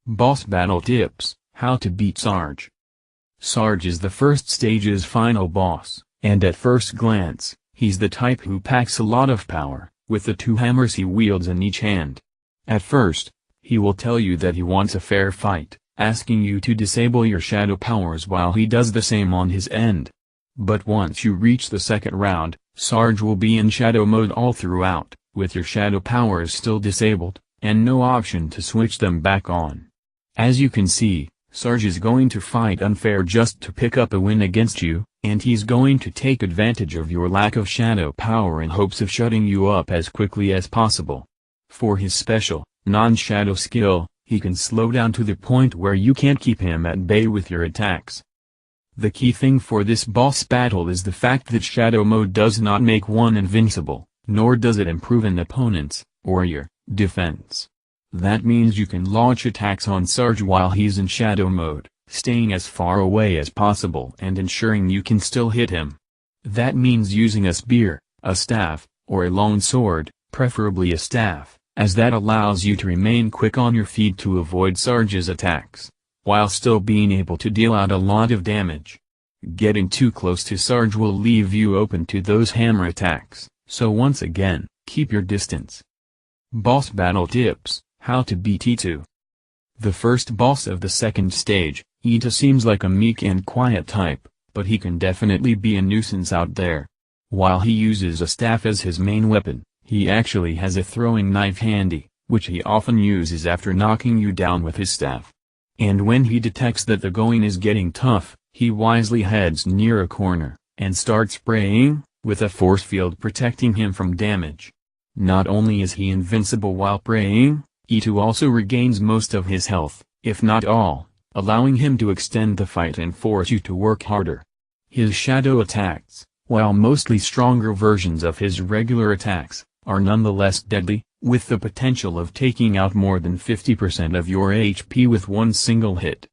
Boss Battle Tips: How to beat Sarge. Sarge is the first stage's final boss, and at first glance, he's the type who packs a lot of power, with the two hammers he wields in each hand. At first, he will tell you that he wants a fair fight, asking you to disable your shadow powers while he does the same on his end. But once you reach the second round, Sarge will be in shadow mode all throughout, with your shadow powers still disabled, and no option to switch them back on. As you can see, Sarge is going to fight unfair just to pick up a win against you, and he's going to take advantage of your lack of shadow power in hopes of shutting you up as quickly as possible. For his special, non-shadow skill, he can slow down to the point where you can't keep him at bay with your attacks. The key thing for this boss battle is the fact that shadow mode does not make one invincible, nor does it improve an opponent's, or your, defense. That means you can launch attacks on Sarge while he's in shadow mode, staying as far away as possible and ensuring you can still hit him. That means using a spear, a staff, or a long sword, preferably a staff, as that allows you to remain quick on your feet to avoid Sarge's attacks, while still being able to deal out a lot of damage. Getting too close to Sarge will leave you open to those hammer attacks, so once again, keep your distance. Boss Battle Tips: How to beat E2. The first boss of the second stage, E2 seems like a meek and quiet type, but he can definitely be a nuisance out there. While he uses a staff as his main weapon, he actually has a throwing knife handy, which he often uses after knocking you down with his staff. And when he detects that the going is getting tough, he wisely heads near a corner, and starts praying, with a force field protecting him from damage. Not only is he invincible while praying, E2 also regains most of his health, if not all, allowing him to extend the fight and force you to work harder. His shadow attacks, while mostly stronger versions of his regular attacks, are nonetheless deadly, with the potential of taking out more than 50% of your HP with one single hit.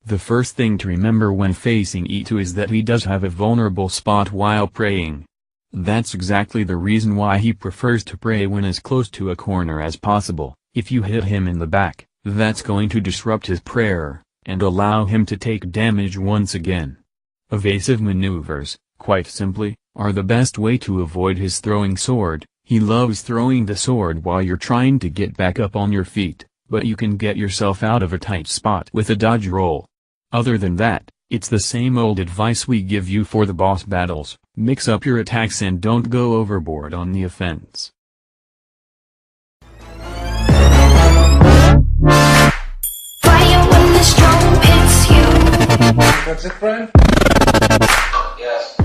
The first thing to remember when facing E2 is that he does have a vulnerable spot while praying. That's exactly the reason why he prefers to pray when as close to a corner as possible. If you hit him in the back, that's going to disrupt his prayer, and allow him to take damage once again. Evasive maneuvers, quite simply, are the best way to avoid his throwing sword. He loves throwing the sword while you're trying to get back up on your feet, but you can get yourself out of a tight spot with a dodge roll. Other than that, it's the same old advice we give you for the boss battles: mix up your attacks and don't go overboard on the offense. That's it, friend? Yes.